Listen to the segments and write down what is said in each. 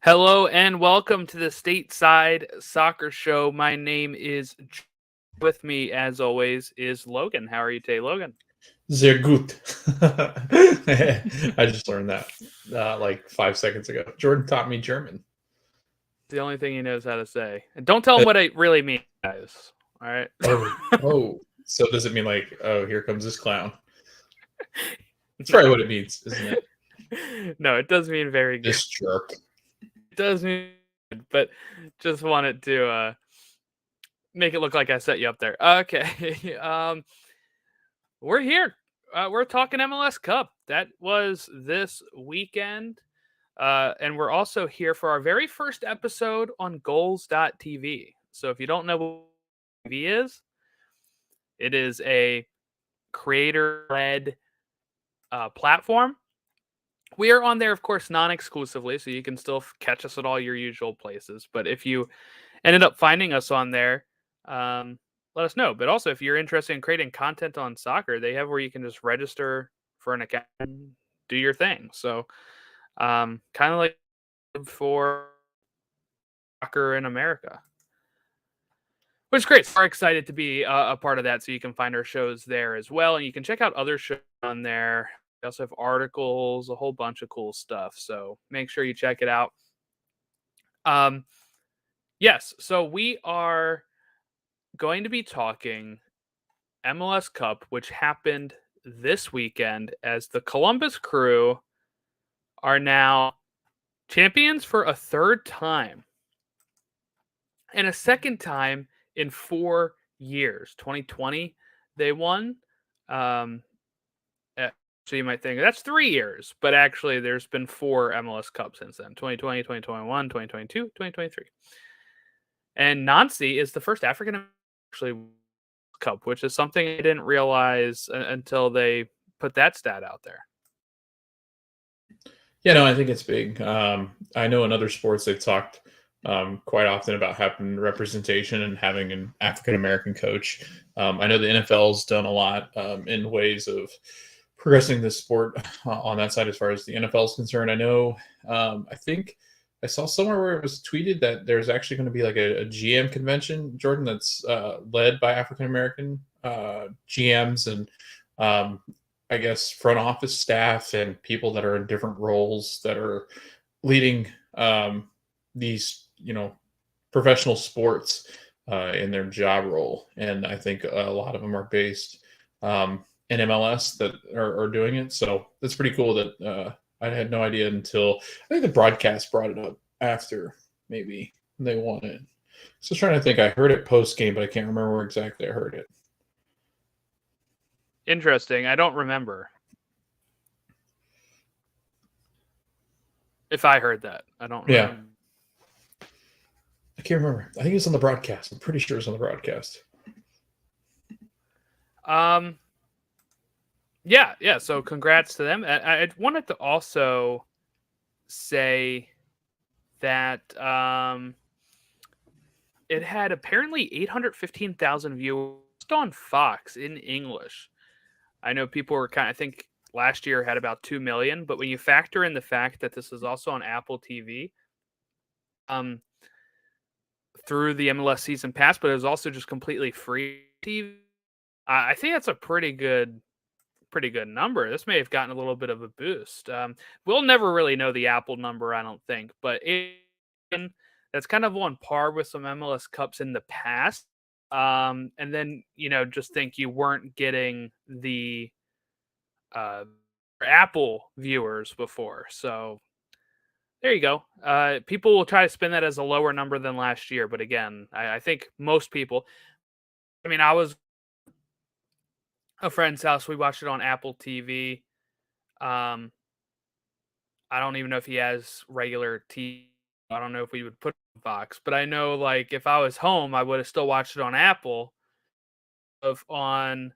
Hello and welcome to the Stateside Soccer Show. My name is with me, as always, is Logan. How are you today, Logan? Sehr gut. I just learned that like 5 seconds ago. Jordan taught me German. The only thing he knows how to say. And don't tell him what it really means, guys. All right. Oh. So does it mean like, oh, here comes this clown? That's probably what it means, isn't it? No, it does mean very good. This jerk. It does mean good, but just wanted to make it look like I set you up there. Okay. We're here. We're talking MLS Cup. That was this weekend. And we're also here for our very first episode on goals.tv. So if you don't know what TV is, it is a creator-led platform. We are on there, of course, non-exclusively, so you can still catch us at all your usual places. But if you ended up finding us on there, let us know. But also, if you're interested in creating content on soccer, they have where you can just register for an account and do your thing. So kind of like for soccer in America, which is great. So we're excited to be a part of that. So you can find our shows there as well, and you can check out other shows on there. We also have articles, a whole bunch of cool stuff. So make sure you check it out. Yes, so we are going to be talking MLS Cup, which happened this weekend, as the Columbus Crew are now champions for a third time and a second time in 4 years. 2020, they won. So you might think that's 3 years, but actually there's been 4 MLS Cups since then. 2020, 2021, 2022, 2023. And Nancy is the first African actually Cup, which is something I didn't realize until they put that stat out there. Yeah, no, I think it's big. I know in other sports they've talked quite often about having representation and having an African American coach. I know the NFL's done a lot in ways of progressing the sport on that side as far as the NFL is concerned. I know, I think I saw somewhere where it was tweeted that there's actually going to be like a GM convention, Jordan, that's led by African American GMs and I guess front office staff and people that are in different roles that are leading these, professional sports in their job role. And I think a lot of them are based in MLS that are doing it. So that's pretty cool that I had no idea until I think the broadcast brought it up after maybe they won it. So I was trying to think. I heard it post game, but I can't remember where exactly I heard it. Interesting. I don't remember if I heard that. I don't remember. Yeah. I can't remember. I think it's on the broadcast. I'm pretty sure it's on the broadcast. Yeah. So congrats to them. I wanted to also say that it had apparently 815,000 viewers on Fox in English. I know people were I think last year had about 2 million, but when you factor in the fact that this is also on Apple TV, through the MLS season pass, but it was also just completely free TV. I think that's a pretty good number. This may have gotten a little bit of a boost. We'll never really know the Apple number, I don't think, but that's kind of on par with some MLS Cups in the past. And then, just think you weren't getting the Apple viewers before. So there you go. People will try to spin that as a lower number than last year. But again, I think most people, I was a friend's house. We watched it on Apple TV. I don't even know if he has regular TV. I don't know if we would put it on Fox, but I know, like, if I was home, I would have still watched it on Apple on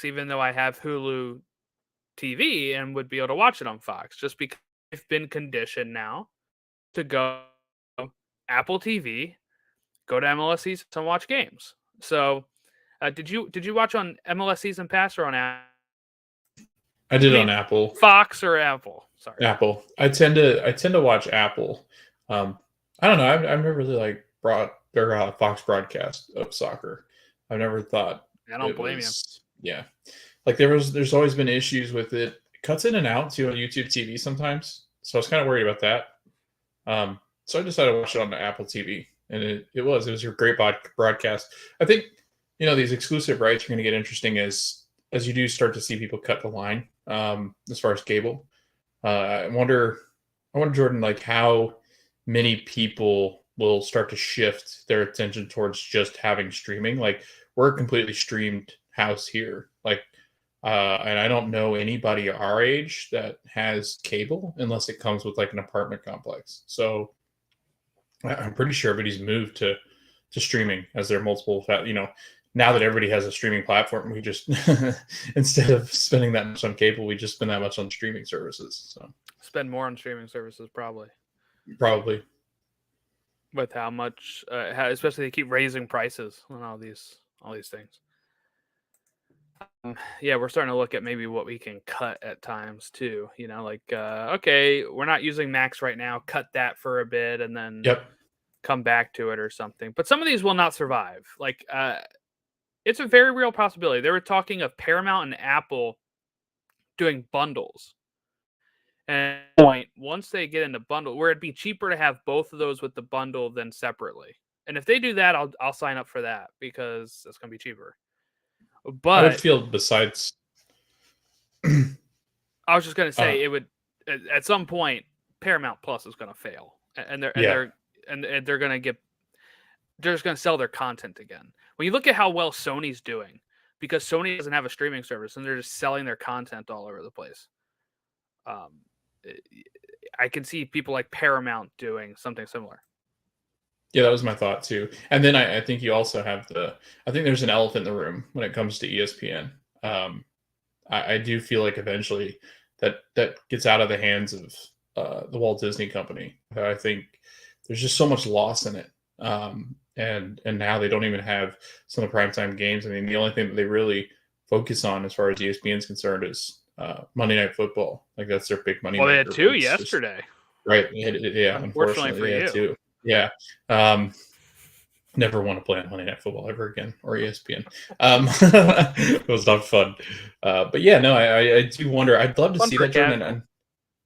even though I have Hulu TV and would be able to watch it on Fox, just because I've been conditioned now to go Apple TV, go to MLS season and watch games. So did you watch on MLS season pass or on Apple? I did on Apple. Fox or Apple? Sorry. Apple. I tend to watch Apple. Um, I don't know. I've never really like Fox broadcast of soccer. I've never thought I don't it blame you. was like there's always been issues with it. It cuts in and out too on YouTube TV sometimes. So I was kind of worried about that. So I decided to watch it on the Apple TV, and it was a great broadcast. I think these exclusive rights are going to get interesting as you do start to see people cut the line as far as cable. I wonder, Jordan, like how many people will start to shift their attention towards just having streaming. Like we're a completely streamed house here. Like, and I don't know anybody our age that has cable unless it comes with like an apartment complex. So I'm pretty sure everybody's moved to streaming as their multiple. Now that everybody has a streaming platform, we just instead of spending that much on cable, we just spend that much on streaming services. So Spend more on streaming services probably. probably. With how much, especially they keep raising prices on all these things. Yeah, we're starting to look at maybe what we can cut at times too. Like okay, we're not using Max right now. Cut that for a bit and then Yep. come back to it or something. But some of these will not survive. Like it's a very real possibility. They were talking of Paramount and Apple doing bundles. And once they get into bundle, where it'd be cheaper to have both of those with the bundle than separately. And if they do that, I'll sign up for that because it's gonna be cheaper. I would But feel besides. I was just gonna uh, say it would at some point Paramount Plus is gonna fail, and yeah, they're gonna they're just gonna sell their content again. When you look at how well Sony's doing, because Sony doesn't have a streaming service and they're just selling their content all over the place. Um, I can see people like Paramount doing something similar. yeah, that was my thought too. And then I think you also have I think there's an elephant in the room when it comes to ESPN. I do feel like eventually that gets out of the hands of the Walt Disney Company. I think there's just so much loss in it. And now they don't even have some of the primetime games. I mean, the only thing that they really focus on as far as ESPN is concerned is Monday Night Football. Like that's their big money Well, they maker. had But two it's just yesterday. right. Yeah, Unfortunately unfortunately, for they had you. two. Yeah. Um, Never want to play on Monday Night Football ever again or ESPN. It was not fun. But yeah, no, I do wonder. I'd love to Fun see for that, Jordan. casual.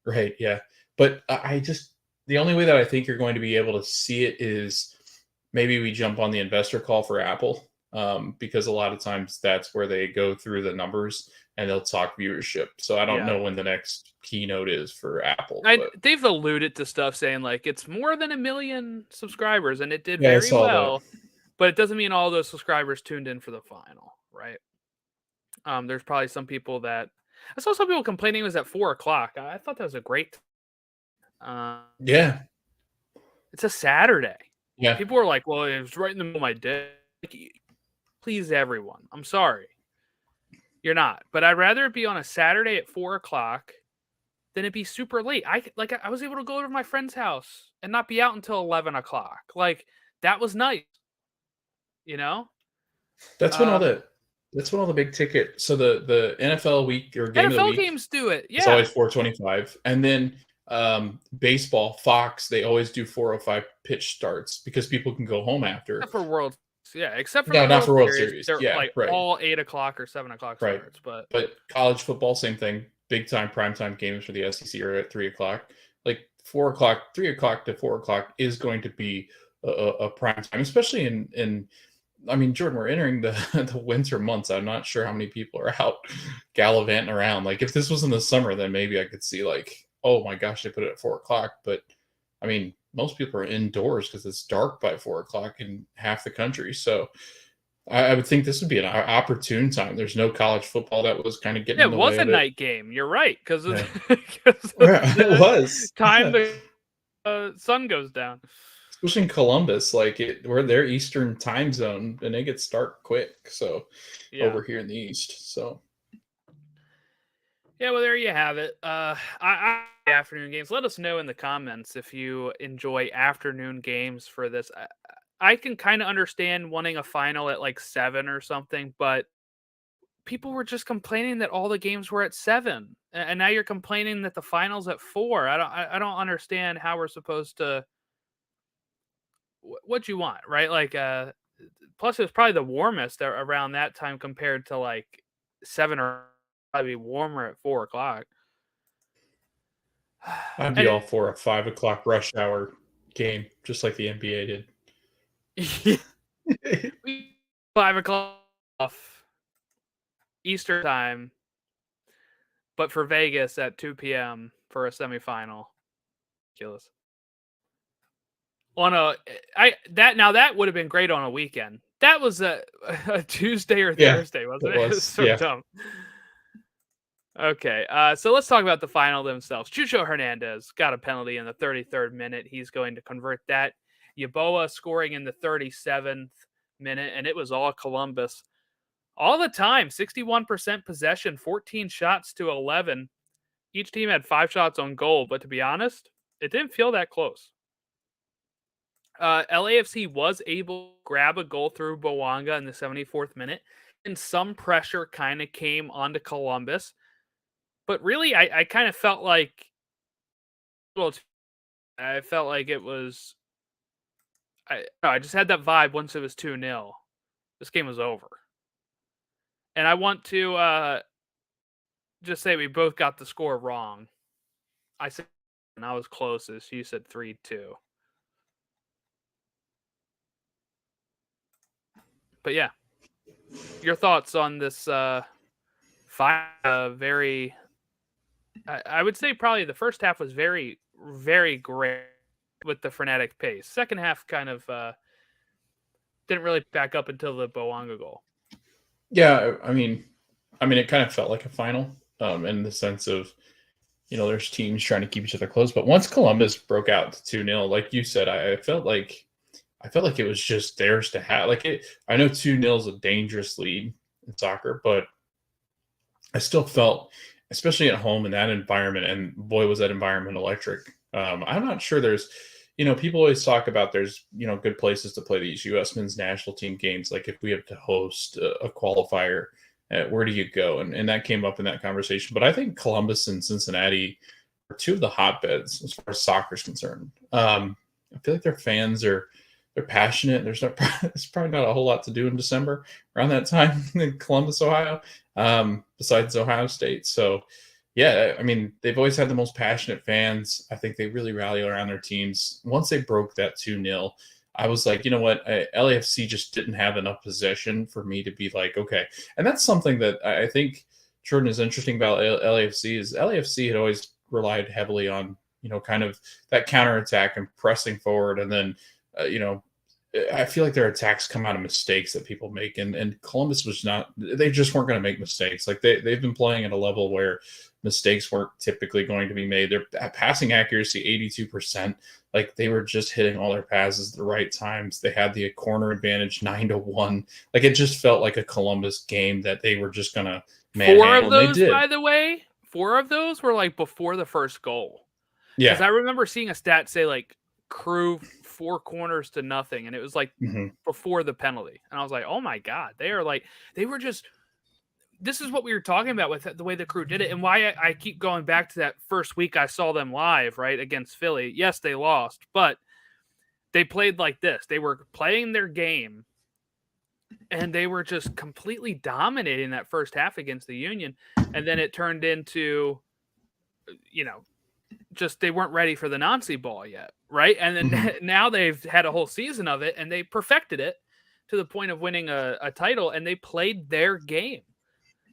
Right, yeah. But I just the only way that I think you're going to be able to see it is maybe we jump on the investor call for Apple, because a lot of times that's where they go through the numbers and they'll talk viewership. So I don't Yeah. know when the next keynote is for Apple. But They've alluded to stuff saying like it's more than 1 million subscribers and it did yeah, I very saw that. well, but it doesn't mean all those subscribers tuned in for the final, right? There's probably some people that I saw some people complaining it was at 4 o'clock. I thought that was a great. Uh, Yeah, it's a Saturday. yeah. People were like, "Well, it was right in the middle of my day." Like, please, everyone. I'm sorry, you're not. But I'd rather it be on a Saturday at 4 o'clock than it be super late. I was able to go over to my friend's house and not be out until 11 o'clock. Like that was nice, you know. That's when all Um, the that's when all the big ticket. So the NFL week or game of the NFL week games do it, is yeah. always 4:25, and then baseball Fox they always do 4:05 pitch starts because people can go home after. Except for World, yeah. Except for the No, not World for World Series, Series. they're Yeah, like right, all 8 o'clock or 7 o'clock right. starts. But But college football, same thing. Big time primetime games for the SEC are at 3 o'clock. Like 4 o'clock, 3 o'clock to 4 o'clock is going to be a prime time, especially in. I mean, Jordan, we're entering the the winter months. I'm not sure how many people are out gallivanting around. Like, if this was in the summer, then maybe I could see like, oh my gosh, they put it at 4 o'clock. But I mean, most people are indoors because it's dark by 4 o'clock in half the country. So I would think this would be an opportune time. There's no college football that was kind of getting yeah, in it the was way a of it. night game. You're right because of, Yeah, because of yeah it the was. time the sun goes down. Especially in Columbus, like we're their Eastern time zone, and it gets dark quick. So Yeah. over here in the East, so Yeah, well, there you have it. Afternoon games. Let us know in the comments if you enjoy afternoon games for this. I can kind of understand wanting a final at like 7 or something, but people were just complaining that all the games were at 7, and now you're complaining that the finals at 4. I don't understand how we're supposed to. What you want, right? Like, plus it was probably the warmest around that time compared to like 7 or probably warmer at 4 o'clock. I'd be And all for a 5 o'clock rush hour game, just like the NBA did. 5 o'clock off Eastern time, but for Vegas at 2 p.m. for a semifinal. Ridiculous. On that would have been great on a weekend. That was a Tuesday or Yeah, Thursday, it wasn't it? It was was. so Yeah. dumb. Okay, so let's talk about the final themselves. Chucho Hernandez got a penalty in the 33rd minute. He's going to convert that. Yeboah scoring in the 37th minute, and it was all Columbus. All the time, 61% possession, 14 shots to 11. Each team had 5 shots on goal, but to be honest, it didn't feel that close. LAFC was able to grab a goal through Bowanga in the 74th minute, and some pressure kind of came onto Columbus. But really, I kind of felt like, well, I felt like it was, I just had that vibe once it was 2-0. This game was over. And I want to just say we both got the score wrong. I said, and I was closest. You said 3-2. But yeah, your thoughts on this very, I would say probably the first half was very, very great with the frenetic pace. Second half kind of didn't really back up until the Bowanga goal. Yeah, I mean, it kind of felt like a final, in the sense of, there's teams trying to keep each other close. But once Columbus broke out to 2-0, like you said, I felt like it was just theirs to have. Like it, I know 2-0 is a dangerous lead in soccer, but I still felt, especially at home in that environment, and boy, was that environment electric. I'm not sure there's, people always talk about there's, good places to play these U.S. men's national team games. Like if we have to host a qualifier, where do you go? And that came up in that conversation. But I think Columbus and Cincinnati are two of the hotbeds as far as soccer is concerned. I feel like their fans they're passionate. There's probably not a whole lot to do in December around that time in Columbus, Ohio, besides Ohio State. So, yeah, I mean, they've always had the most passionate fans. I think they really rally around their teams. Once they broke that 2-0, I was like, you know what? LAFC just didn't have enough possession for me to be like, okay. And that's something that I think, Jordan, is interesting about LAFC is LAFC had always relied heavily on, kind of that counterattack and pressing forward. And then, I feel like their attacks come out of mistakes that people make. And Columbus was not, they just weren't going to make mistakes. Like they've been playing at a level where mistakes weren't typically going to be made. Their passing accuracy, 82%. Like they were just hitting all their passes at the right times. They had the corner advantage 9-1. Like it just felt like a Columbus game that they were just going to manhandle. 4 of those, and they did. by the way, 4 of those were like before the first goal. Yeah. Because I remember seeing a stat say like Crew 4 corners to nothing, and it was like before the penalty. And I was like, oh my God, they were just, this is what we were talking about with the way the Crew did it, and why I keep going back to that first week I saw them live, right, against Philly. Yes, they lost, but they played like this. They were playing their game, and they were just completely dominating that first half against the Union. And then it turned into, just they weren't ready for the Nancy ball yet, right? And then now they've had a whole season of it, and they perfected it to the point of winning a title, and they played their game.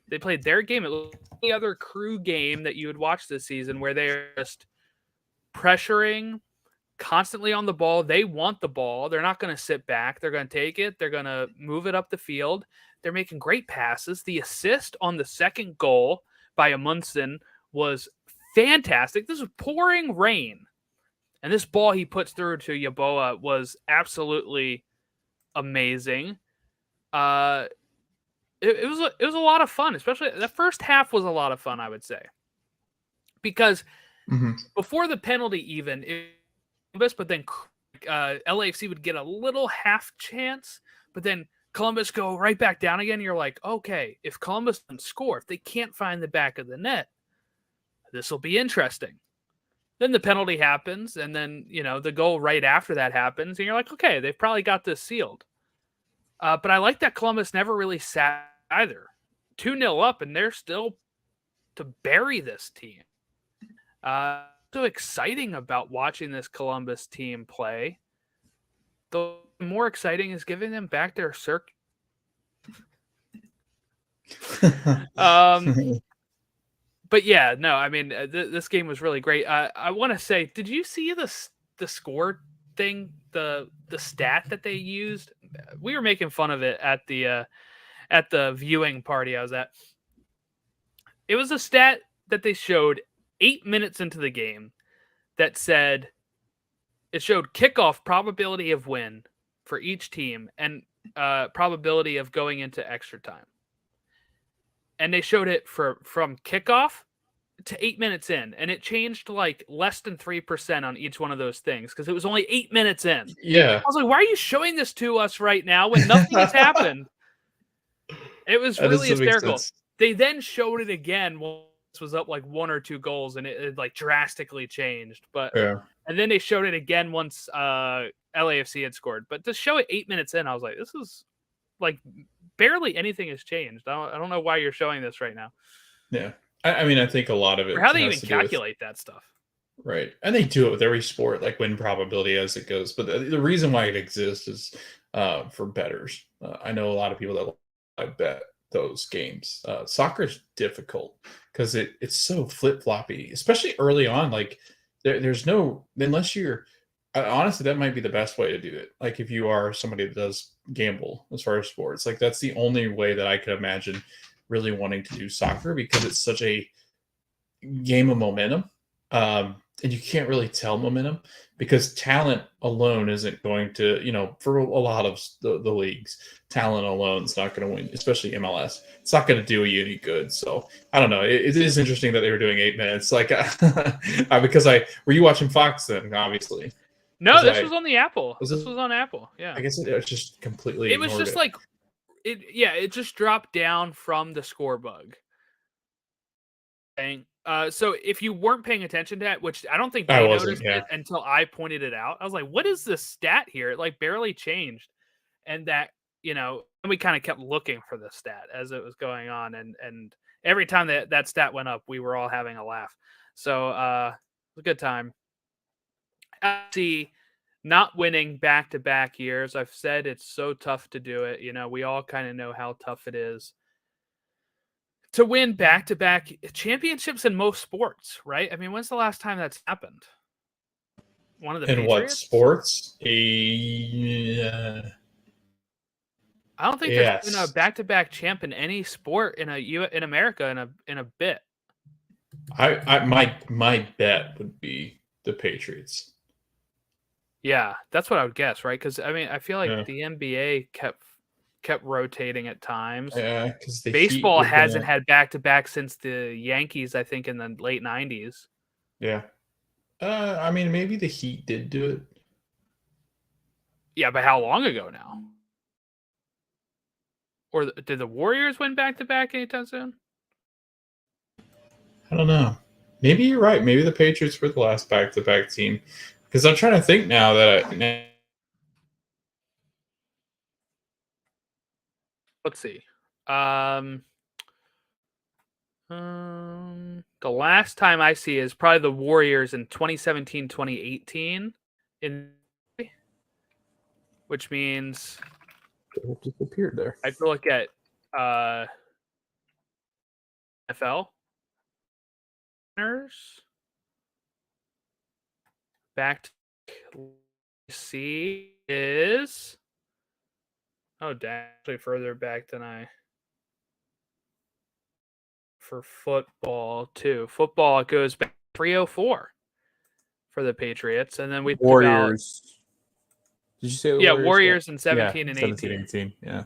They played their game. It was any other Crew game that you would watch this season where they're just pressuring, constantly on the ball. They want the ball. They're not going to sit back. They're going to take it. They're going to move it up the field. They're making great passes. The assist on the second goal by Amundsen was fantastic. This was pouring rain, and this ball he puts through to Yeboah was absolutely amazing. It was a lot of fun, especially the first half was a lot of fun, I would say, because before the penalty even, but then LAFC would get a little half chance, but then Columbus go right back down again. You're like, okay, if Columbus can score, if they can't find the back of the net, this will be interesting. Then the penalty happens, and then, the goal right after that happens, and you're like, okay, they've probably got this sealed. But I like that Columbus never really sat either. 2-0 up, and they're still to bury this team. So exciting about watching this Columbus team play. The more exciting is giving them back their circuit. But yeah, no, I mean, this game was really great. I want to say, did you see the score thing, the stat that they used? We were making fun of it at the viewing party I was at. It was a stat that they showed 8 minutes into the game that said it showed kickoff probability of win for each team and probability of going into extra time. And they showed it from kickoff to 8 minutes in, and it changed to like less than 3% on each one of those things because it was only 8 minutes in. Yeah. I was like, why are you showing this to us right now when nothing has happened? It was really hysterical. They then showed it again once it was up like 1 or 2 goals, and it like drastically changed. But and then they showed it again once LAFC had scored. But to show it 8 minutes in, I was like, this is like barely anything has changed. I don't know why you're showing this right now. Yeah. I mean, I think a lot of it. Or how they even calculate that stuff. Right. And they do it with every sport, like win probability as it goes. But the reason why it exists is for bettors. I know a lot of people that bet those games. Soccer is difficult because it's so flip-floppy, especially early on. Like there's no, unless you're, honestly, that might be the best way to do it. Like if you are somebody that does gamble as far as sports, like that's the only way that I could imagine really wanting to do soccer, because it's such a game of momentum. And you can't really tell momentum because talent alone isn't going to, for a lot of the leagues, talent alone is not going to win, especially MLS. It's not going to do you any good. So I don't know. It is interesting that they were doing 8 minutes. Like, because were you watching Fox then? Obviously. No, this was on the Apple. This was on Apple. Yeah. I guess it was just completely. It was just like, it just dropped down from the score bug. So if you weren't paying attention to that, which I don't think they noticed it until I pointed it out, I was like, what is this stat here? It like barely changed. And that, and we kind of kept looking for the stat as it was going on. And every time that stat went up, we were all having a laugh. So it was a good time. See, not winning back-to-back years. I've said it's so tough to do it. We all kind of know how tough it is to win back-to-back championships in most sports, right? I mean, when's the last time that's happened? One of the Patriots? What sports? I don't think there's been a back-to-back champ in any sport in America in a bit. My bet would be the Patriots. Yeah, that's what I would guess, right? Because I mean, I feel like the NBA kept rotating at times. Yeah, because baseball hasn't had back-to-back since the Yankees, I think, in the late 90s. Yeah. I mean, maybe the Heat did do it. Yeah, but how long ago now? Or did the Warriors win back-to-back anytime soon? I don't know. Maybe you're right. Maybe the Patriots were the last back-to-back team. Because I'm trying to think now that let's see. The last time I see is probably the Warriors in 2017, 2018, which means it disappeared there. I have to look at NFL winners. Back to see is actually further back than for football too. Football, it goes back 304 for the Patriots, and then we Warriors. Did you say the Warriors? Warriors in 17 and 18. Yeah.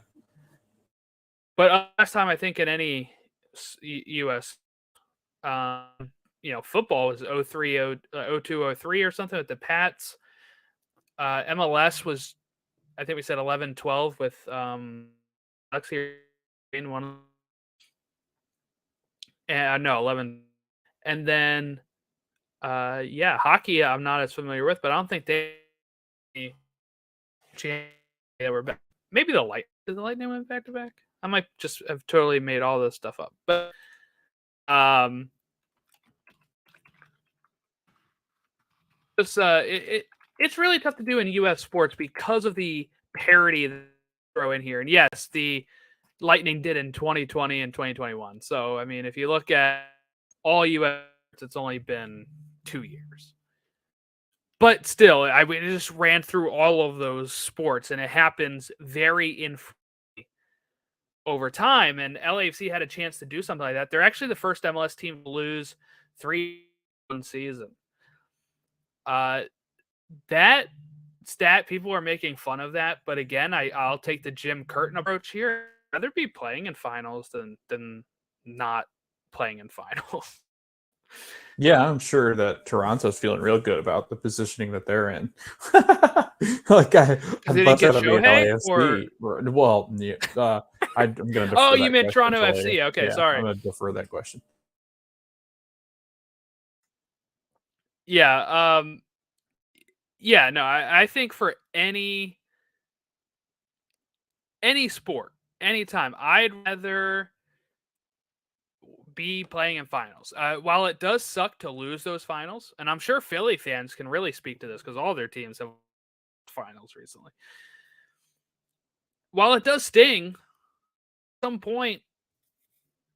But last time I think in any U.S. Football was 02, 03 or something with the Pats. MLS was I think we said 11-12 with Ducks here in one. And no, 11. And then hockey I'm not as familiar with, but I don't think they were back. Maybe the Lightning went back to back. I might just have totally made all this stuff up. But it's really tough to do in US sports because of the parity that they throw in here. And yes, the Lightning did in 2020 and 2021. So I mean, if you look at all US, it's only been 2 years. But still, I just ran through all of those sports, and it happens very infrequently over time. And LAFC had a chance to do something like that. They're actually the first MLS team to lose 3 1 season. That stat, people are making fun of that, but again, I'll take the Jim Curtin approach here. I'd rather be playing in finals than not playing in finals. Yeah, I'm sure that Toronto's feeling real good about the positioning that they're in. Like I'd much rather be in LAFC. Well, yeah, I'm going to defer oh, that you meant question Toronto to FC. later. Okay, Yeah, sorry. I'm going to defer that question. Yeah, yeah, no, I think for any sport, anytime, I'd rather be playing in finals. While it does suck to lose those finals, and I'm sure Philly fans can really speak to this because all their teams have finals recently. While it does sting, at some point,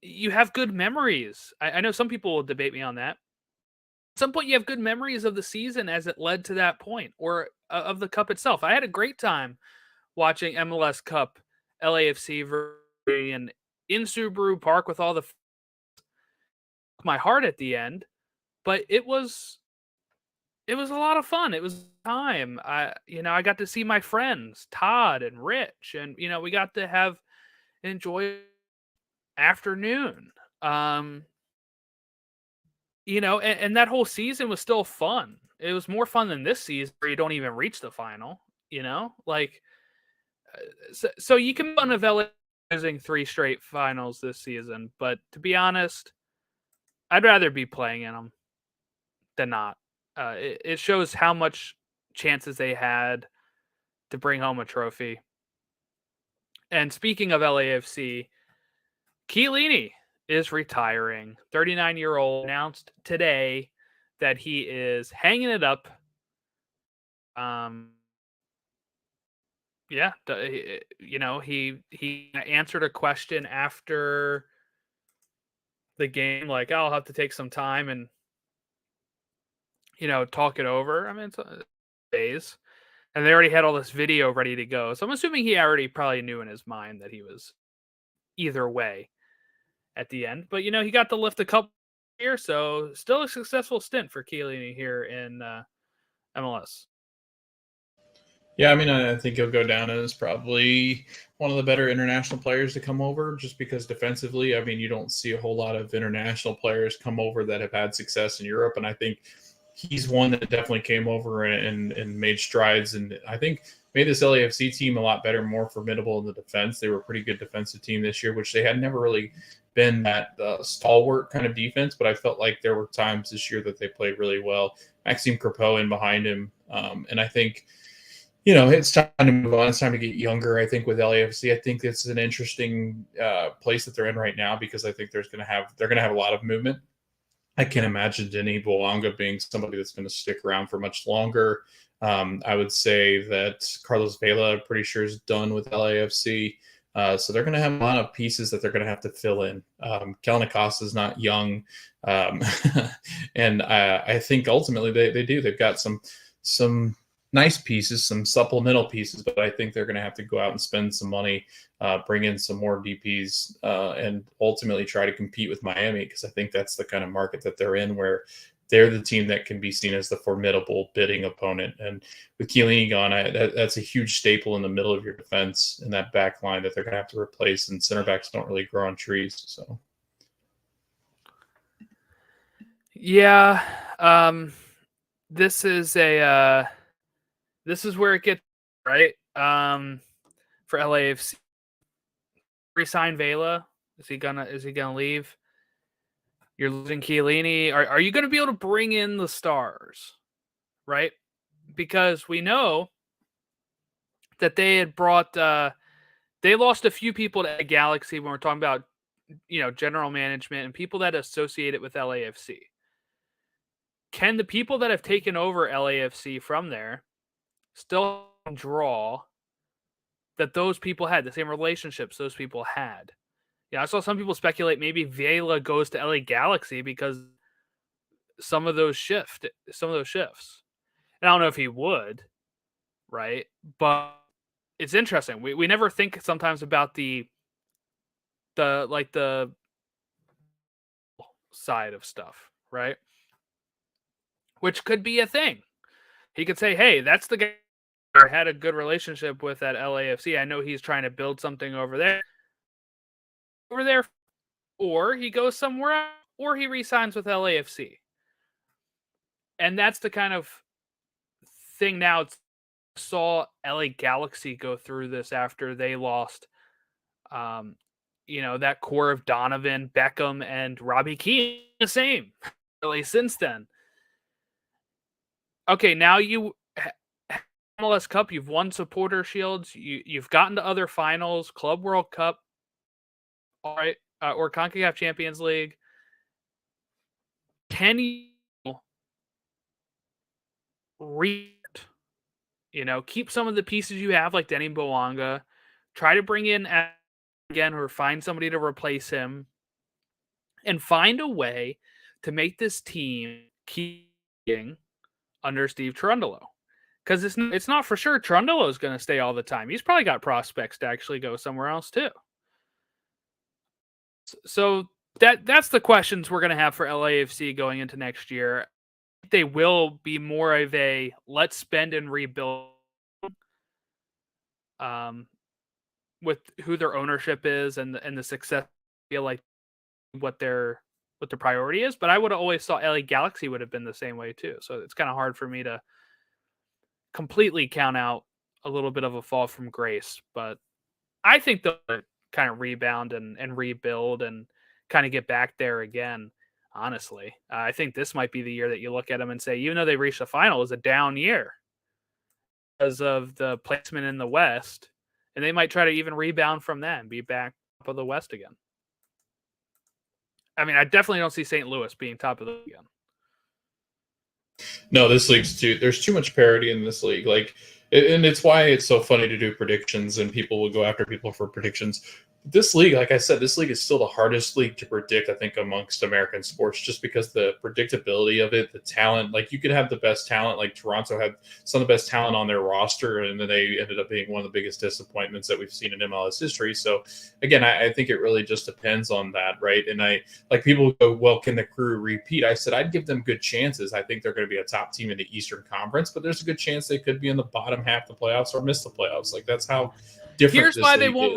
you have good memories. I know some people will debate me on that. At some point, you have good memories of the season as it led to that point, or of the cup itself. I had a great time watching MLS Cup, LAFC and in Subaru Park with all the my heart at the end, but it was a lot of fun. It was time. I got to see my friends Todd and Rich, and we got to have an enjoyable afternoon. And that whole season was still fun. It was more fun than this season where you don't even reach the final. Like so you can fun of LA losing 3 straight finals this season, but to be honest, I'd rather be playing in them than not. It shows how much chances they had to bring home a trophy. And speaking of LAFC, Chiellini is retiring. 39-year-old announced today that he is hanging it up. Yeah, he answered a question after the game, like, I'll have to take some time and talk it over. I mean, it's days, and they already had all this video ready to go. So I'm assuming he already probably knew in his mind that he was either way at the end. But he got to lift a couple here, so still a successful stint for Chiellini here in MLS. Yeah, I mean, I think he'll go down as probably one of the better international players to come over, just because defensively, I mean, you don't see a whole lot of international players come over that have had success in Europe, and I think he's one that definitely came over and made strides, and I think made this LAFC team a lot better, more formidable in the defense. They were a pretty good defensive team this year, which they had never really been that stalwart kind of defense, but I felt like there were times this year that they played really well. Maxime Crepeau in behind him, and I think it's time to move on. It's time to get younger. I think with LAFC, I think it's an interesting place that they're in right now, because I think they're going to have a lot of movement. I can't imagine Denis Bouanga being somebody that's going to stick around for much longer. I would say that Carlos Vela, I'm pretty sure, is done with LAFC. So they're going to have a lot of pieces that they're going to have to fill in. Kellen Acosta is not young. And I think ultimately they do. They've got some nice pieces, some supplemental pieces, but I think they're going to have to go out and spend some money, bring in some more DPs, and ultimately try to compete with Miami, because I think that's the kind of market that they're in, where they're the team that can be seen as the formidable bidding opponent. And with Chiellini gone, that's a huge staple in the middle of your defense in that back line that they're going to have to replace, and center backs don't really grow on trees. So, yeah, this is where it gets right. For LAFC, resign Vela. Is he gonna leave? You're losing Chiellini. Are you gonna be able to bring in the stars? Right? Because we know that they had brought they lost a few people to Galaxy when we're talking about general management and people that associate it with LAFC. Can the people that have taken over LAFC from there still draw that those people had, the same relationships those people had? Yeah, I saw some people speculate maybe Vela goes to LA Galaxy because some of those shifts. And I don't know if he would, right? But it's interesting. We never think sometimes about the side of stuff, right? Which could be a thing. He could say, "Hey, that's the guy I had a good relationship with at LAFC. I know he's trying to build something over there." Or he goes somewhere else, or he re-signs with LAFC. And that's the kind of thing now. Saw LA Galaxy go through this after they lost that core of Donovan, Beckham, and Robbie Keane. The same really since then. Okay, now you MLS Cup, you've won supporter shields, you've gotten to other finals, Club World Cup, all right, or CONCACAF Champions League. Can you keep some of the pieces you have, like Denny Bouanga, try to bring in again or find somebody to replace him, and find a way to make this team keep under Steve Cherundolo. Because it's not for sure Cherundolo is going to stay all the time. He's probably got prospects to actually go somewhere else too. So that's the questions we're going to have for LAFC going into next year. They will be more of a let's spend and rebuild with who their ownership is and the success. Feel like what the priority is, but I would have always thought LA Galaxy would have been the same way too. So it's kind of hard for me to completely count out a little bit of a fall from grace, but I think they'll kind of rebound and rebuild and kind of get back there again. Honestly, I think this might be the year that you look at them and say, even though they reached the final, it was a down year because of the placement in the West, and they might try to even rebound from that and be back up of the West again. I mean, I definitely don't see St. Louis being top of the league again. No, this league's there's too much parity in this league. And it's why it's so funny to do predictions and people will go after people for predictions. This league, like I said, this league is still the hardest league to predict, I think, amongst American sports, just because the predictability of it, the talent. Like, you could have the best talent, like Toronto had some of the best talent on their roster, and then they ended up being one of the biggest disappointments that we've seen in MLS history. So, again, I think it really just depends on that, right? And people go, well, can the Crew repeat? I said I'd give them good chances. I think they're going to be a top team in the Eastern Conference, but there's a good chance they could be in the bottom half of the playoffs or miss the playoffs. Like, that's how different. Here's why they won't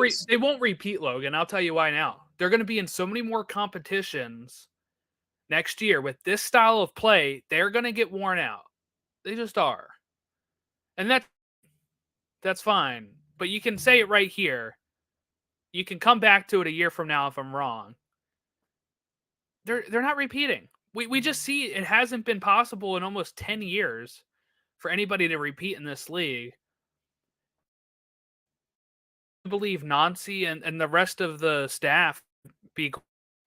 repeat, Logan. I'll tell you why now. They're going to be in so many more competitions next year with this style of play. They're going to get worn out. They just are. And that's fine. But you can say it right here. You can come back to it a year from now if I'm wrong. They're not repeating. We just see it hasn't been possible in almost 10 years for anybody to repeat in this league. I believe Nancy and the rest of the staff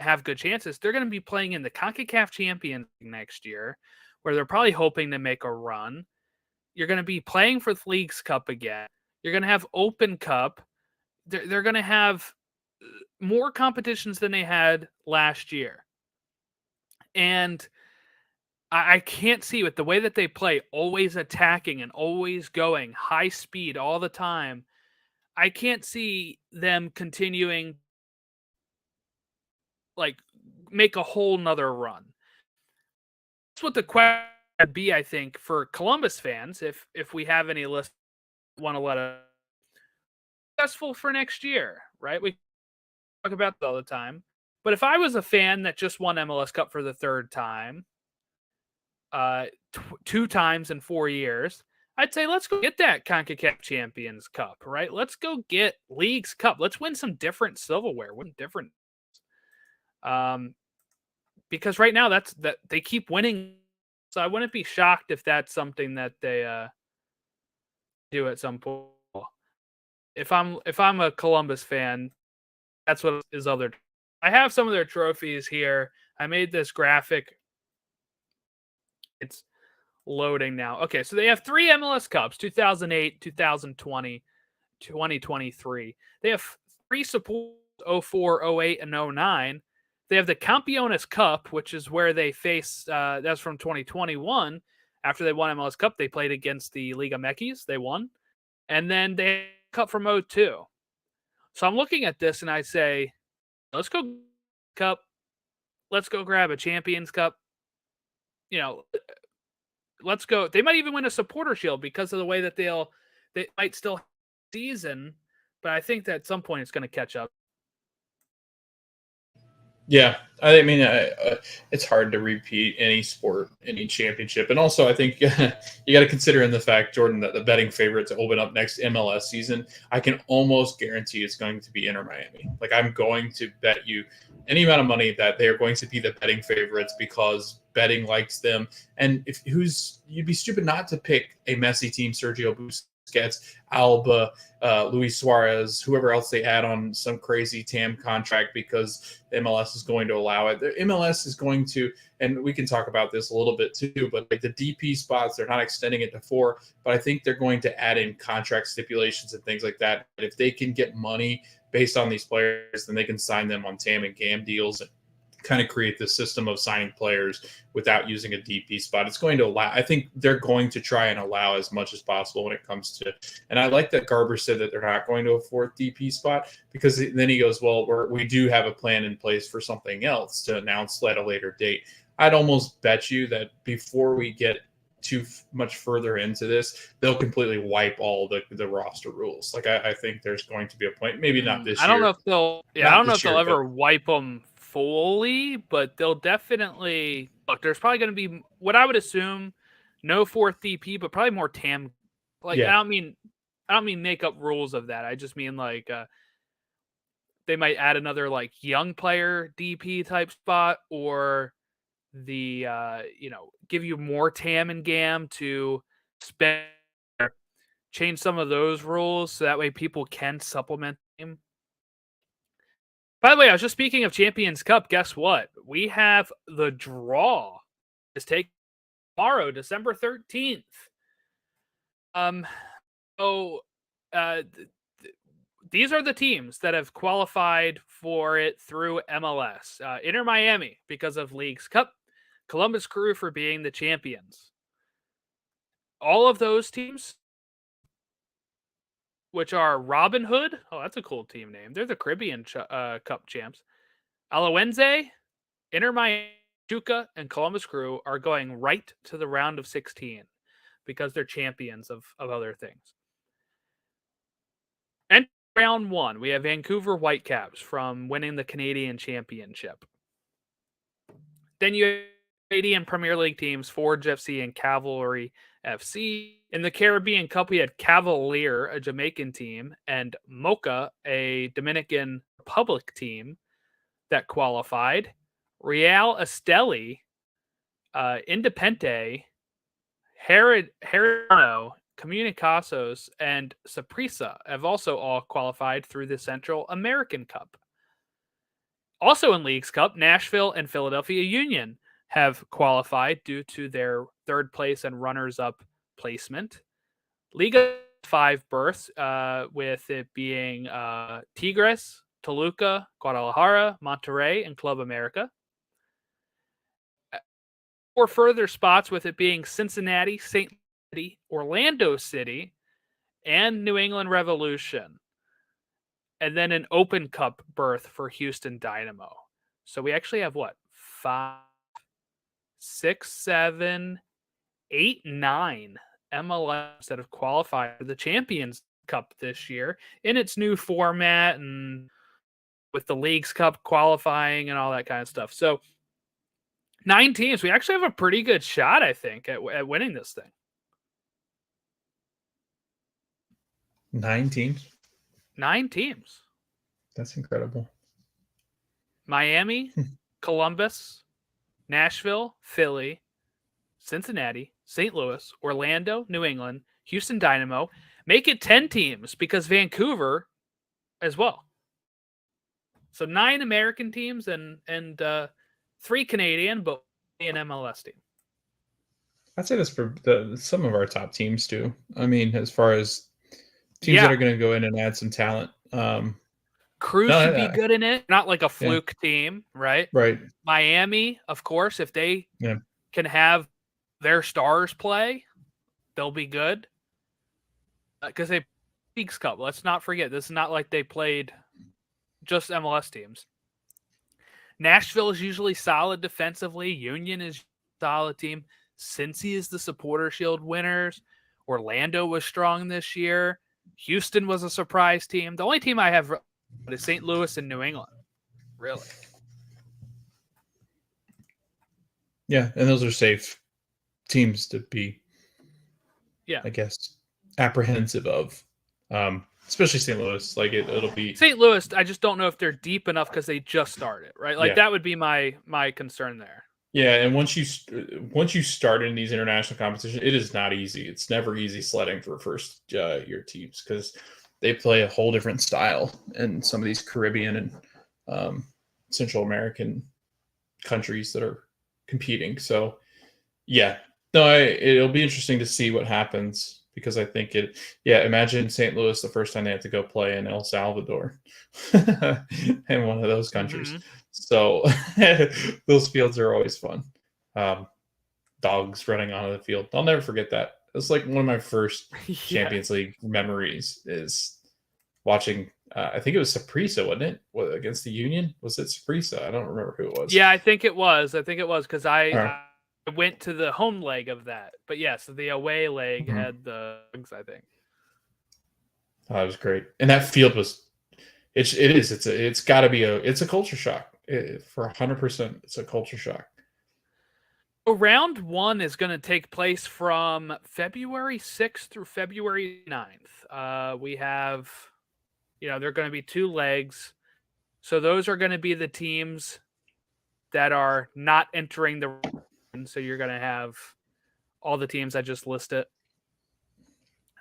have good chances. They're going to be playing in the CONCACAF Champions League next year, where they're probably hoping to make a run. You're going to be playing for the Leagues Cup again. You're going to have Open Cup. They're going to have more competitions than they had last year. And I can't see, with the way that they play, always attacking and always going high speed all the time, I can't see them continuing, like, make a whole nother run. That's what the question would be, I think, for Columbus fans, if we have any list want to let us successful for next year, right? We talk about it all the time. But if I was a fan that just won MLS Cup for the third time, 2 times in 4 years, I'd say let's go get that CONCACAF Champions Cup, right? Let's go get Leagues Cup. Let's win some different silverware, because right now that they keep winning. So I wouldn't be shocked if that's something that they do at some point. If I'm a Columbus fan, that's what is other. I have some of their trophies here. I made this graphic. It's loading now. Okay, so they have 3 MLS Cups: 2008, 2020, 2023. They have 3 support: 04, 08, and 09. They have the Campeones Cup, which is where they face. That's from 2021. After they won MLS Cup, they played against the Liga MX. They won, and then they Cup from 02. So I'm looking at this and I say, let's go Cup. Let's go grab a Champions Cup. Let's go. They might even win a supporter shield because of the way that they might still have season, but I think that at some point it's going to catch up. Yeah, I mean, it's hard to repeat any sport, any championship, and also I think you got to consider in the fact, Jordan, that the betting favorite to open up next MLS season, I can almost guarantee it's going to be Inter Miami. Like, I'm going to bet you any amount of money that they are going to be the betting favorites because betting likes them. And you'd be stupid not to pick a Messi team, Sergio Busquets, Alba, Luis Suarez, whoever else they add on some crazy TAM contract because MLS is going to allow it. The MLS is going to, and we can talk about this a little bit too, but like the DP spots, they're not extending it to 4, but I think they're going to add in contract stipulations and things like that. And if they can get money based on these players, then they can sign them on TAM and GAM deals and kind of create this system of signing players without using a DP spot. It's going to allow, I think they're going to try and allow as much as possible when it comes to, and I like that Garber said that they're not going to a 4th DP spot because then he goes, well, we do have a plan in place for something else to announce at a later date. I'd almost bet you that before we get too much further into this, they'll completely wipe all the roster rules. Like I think there's going to be a point, maybe not this year. I don't know if they'll ever wipe them fully, but they'll definitely look. There's probably going to be what I would assume, no 4th DP, but probably more TAM. Like I don't mean make up rules of that. I just mean like they might add another like young player DP type spot, or the give you more TAM and GAM to spend, change some of those rules so that way people can supplement them. By the way, I was just speaking of Champions Cup. Guess what? We have the draw is taking tomorrow, December 13th. These are the teams that have qualified for it through MLS. Inter Miami because of Leagues Cup, Columbus Crew for being the champions. All of those teams, which are Robin Hood. Oh, that's a cool team name. They're the Caribbean Cup champs. Alawense, Inter Miami, Chuca, and Columbus Crew are going right to the round of 16 because they're champions of other things. And round 1, we have Vancouver Whitecaps from winning the Canadian Championship. Then you have Canadian Premier League teams, Forge FC and Cavalry FC. In the Caribbean Cup, we had Cavalier, a Jamaican team, and Mocha, a Dominican Republic team that qualified. Real Esteli, Independente, Herediano, Comunicasos, and Saprissa have also all qualified through the Central American Cup. Also in Leagues Cup, Nashville and Philadelphia Union have qualified due to their 3rd place and runners-up placement. Liga 5 berths, with it being Tigres, Toluca, Guadalajara, Monterrey, and Club America. 4 further spots with it being Cincinnati, St. City, Orlando City, and New England Revolution. And then an Open Cup berth for Houston Dynamo. So we actually have 5, 6, 7, 8, 9 MLS that have qualified for the Champions Cup this year in its new format and with the Leagues Cup qualifying and all that kind of stuff. So 9 teams. We actually have a pretty good shot, I think, at winning this thing. 9 teams. 9 teams. That's incredible. Miami, Columbus, Nashville, Philly, Cincinnati, St. Louis, Orlando, New England, Houston Dynamo. Make it 10 teams because Vancouver as well. So 9 American teams and 3 Canadian, but an MLS team. I'd say that's for some of our top teams too. I mean, as far as teams that are going to go in and add some talent. Crew should be good in it. Not like a fluke team, right? Right. Miami, of course, if they can have their stars play, they'll be good. Because they Leagues Cup. Let's not forget, this is not like they played just MLS teams. Nashville is usually solid defensively. Union is a solid team. Cincy is the Supporter Shield winners. Orlando was strong this year. Houston was a surprise team. The only team I have is St. Louis and New England. Really? Yeah, and those are safe teams to be, I guess, apprehensive of. Especially St. Louis. Like it'll be St. Louis. I just don't know if they're deep enough because they just started, right? Like that would be my concern there. Yeah, and once you start in these international competitions, it is not easy. It's never easy sledding for first year teams because they play a whole different style in some of these Caribbean and Central American countries that are competing. So, it'll be interesting to see what happens because I think imagine St. Louis the first time they have to go play in El Salvador in one of those countries. Mm-hmm. So those fields are always fun. Dogs running onto the field. I'll never forget that. It's like one of my first Champions League memories is watching, I think it was Saprissa, wasn't it? Against the Union? Was it Saprissa? I don't remember who it was. Yeah, I think it was because I went to the home leg of that. But yes, the away leg had the dogs, I think. Oh, that was great. And that field was, it's got to be it's a culture shock. For 100%, it's a culture shock. Round 1 is going to take place from February 6th through February 9th. We have, there are going to be 2 legs. So those are going to be the teams that are not entering the round. So you're going to have all the teams I just listed.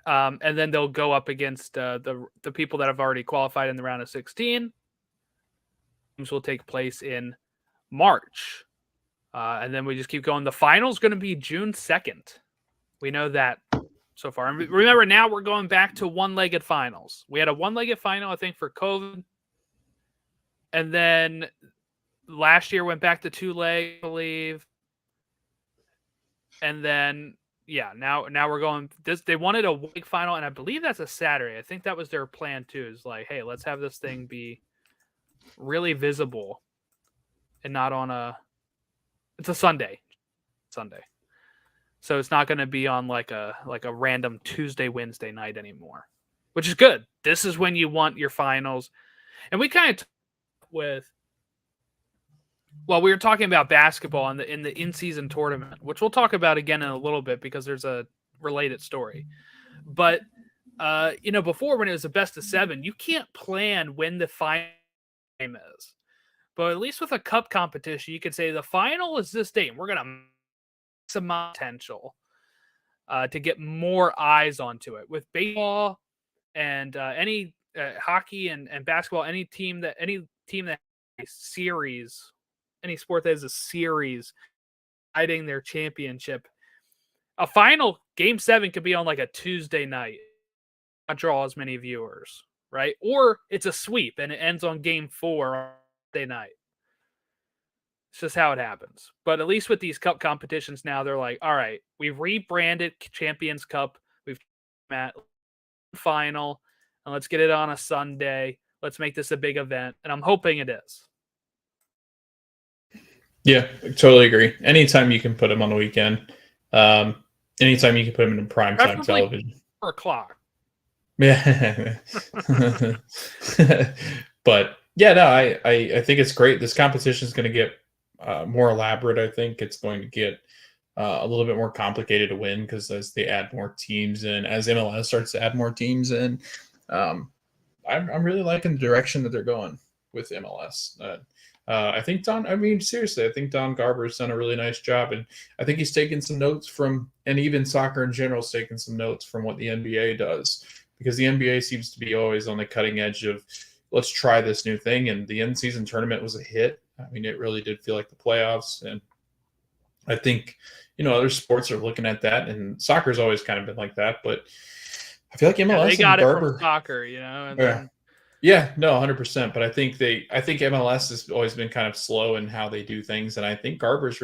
And then they'll go up against the people that have already qualified in the round of 16. Games will take place in March. And then we just keep going. The final is going to be June 2nd. We know that so far. And remember, now we're going back to one-legged finals. We had a one-legged final, I think, for COVID. And then last year went back to 2-leg, I believe. And then, now we're going. They wanted a leg final, and I believe that's a Saturday. I think that was their plan, too, is like, hey, let's have this thing be really visible and not on it's a Sunday. So it's not going to be on like a random Tuesday, Wednesday night anymore, which is good. This is when you want your finals. And we kind of we were talking about basketball in the in-season tournament, which we'll talk about again in a little bit because there's a related story. But before, when it was a best of 7, you can't plan when the final game is. But at least with a cup competition, you can say the final is this date. And we're going to maximize potential to get more eyes onto it. With baseball and any hockey and basketball, any team that has a series, any sport that has a series fighting their championship, a final game 7 could be on like a Tuesday night, not draw as many viewers, right? Or it's a sweep and it ends on game 4 night. It's just how it happens. But at least with these cup competitions now, they're like, all right, we've rebranded Champions Cup. We've at final, and let's get it on a Sunday. Let's make this a big event. And I'm hoping it is. Yeah, I totally agree. Anytime you can put them on the weekend, anytime you can put them in prime time television. 4 o'clock. Yeah. But I think it's great. This competition is going to get more elaborate. I think it's going to get a little bit more complicated to win because as they add more teams in, as MLS starts to add more teams in, I'm really liking the direction that they're going with MLS. I think seriously, I think Don Garber's done a really nice job, and I think he's taken some notes from, and even soccer in general is taking some notes from what the NBA does, because the NBA seems to be always on the cutting edge of, let's try this new thing, and the in-season tournament was a hit. I mean, it really did feel like the playoffs, and I think, other sports are looking at that, and soccer's always kind of been like that, but I feel like MLS they got and it Garber, from soccer, and then, yeah, no, 100%. But I think MLS has always been kind of slow in how they do things, and I think Garber's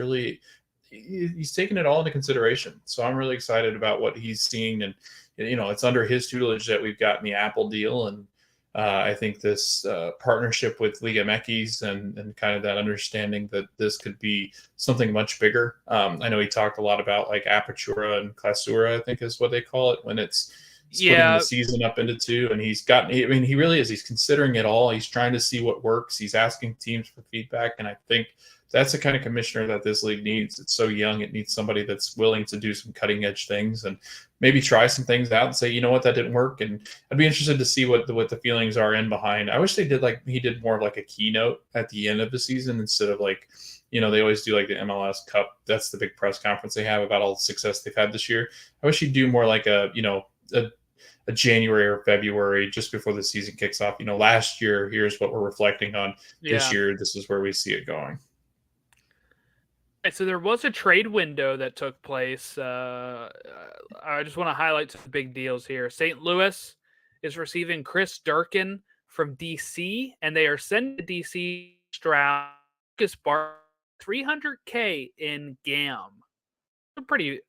he's taken it all into consideration. So I'm really excited about what he's seeing, and it's under his tutelage that we've gotten the Apple deal, and I think this partnership with Liga MX and kind of that understanding that this could be something much bigger. I know he talked a lot about like Apertura and Clausura, I think is what they call it, when it's splitting the season up into two. And he really is. He's considering it all. He's trying to see what works. He's asking teams for feedback. And I think that's the kind of commissioner that this league needs. It's so young. It needs somebody that's willing to do some cutting edge things and maybe try some things out and say, you know what, that didn't work. And I'd be interested to see what the feelings are in behind. I wish they did he did more of like a keynote at the end of the season instead of like, they always do like the MLS Cup. That's the big press conference they have about all the success they've had this year. I wish he'd do more like a January or February just before the season kicks off. Last year, here's what we're reflecting on. This year, this is where we see it going. Right, so there was a trade window that took place. I just want to highlight some big deals here. St. Louis is receiving Chris Durkin from DC, and they are sending to DC Stroud Bar $300K in GAM. A pretty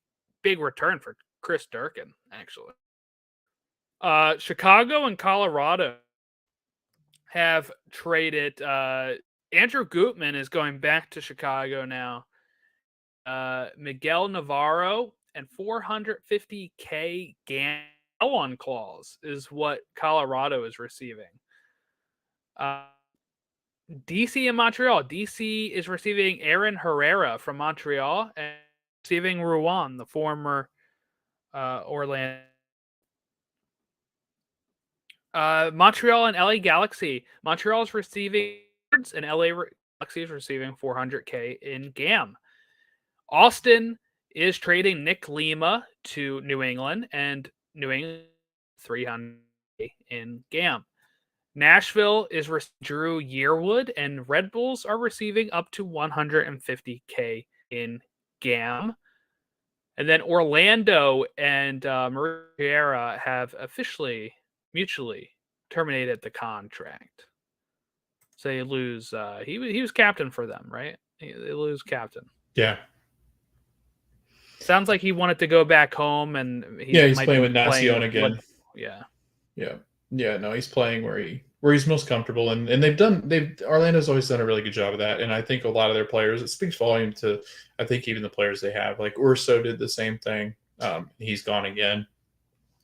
big return for Chris Durkin, actually. Chicago and Colorado have traded. Andrew Gutman is going back to Chicago now. Miguel Navarro and $450K on clause is what Colorado is receiving. DC and Montreal. DC is receiving Aaron Herrera from Montreal and receiving Rouen, the former Orlando. Montreal and LA Galaxy. Montreal is receiving and LA Galaxy is receiving $400K in GAM. Austin is trading Nick Lima to New England, and New England $300K in GAM. Nashville is Drew Yearwood, and Red Bulls are receiving up to $150K in GAM. And then Orlando and Maria have officially mutually terminated the contract. So they lose. He was captain for them, right? They lose captain. Yeah. Sounds like he wanted to go back home, and he's playing with Nacion again. Yeah. No, he's playing where he's most comfortable, and Orlando's always done a really good job of that. And I think a lot of their players, it speaks volume to, I think even the players they have, like Urso did the same thing. He's gone again.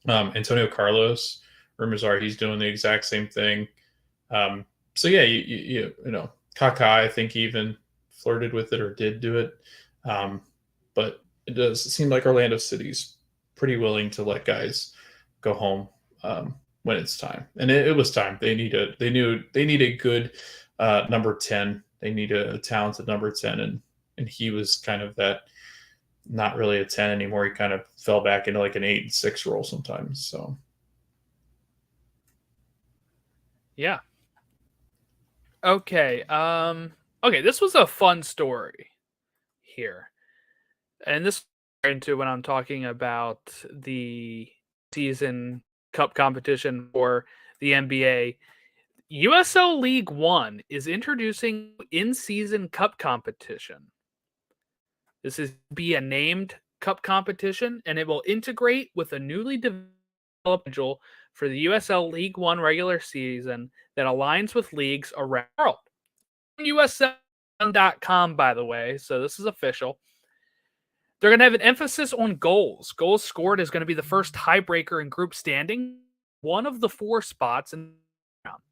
Antonio Carlos, rumors are he's doing the exact same thing. So yeah, you know, Kaká, I think he even flirted with it or did do it. But it does seem like Orlando City's pretty willing to let guys go home when it's time. And it was time. They need a good number 10. They need a talented number 10. And he was kind of that, not really a 10 anymore. He kind of fell back into like an 8 and 6 role sometimes. So yeah. Okay. Okay, this was a fun story here. And this into when I'm talking about the season cup competition for the NBA. USL League One is introducing in-season cup competition. This is be a named cup competition, and it will integrate with a newly developed schedule for the USL League One regular season that aligns with leagues around the world. USL.com, by the way, so this is official. They're going to have an emphasis on goals. Goals scored is going to be the first tiebreaker in group standing, one of the 4 spots in the round.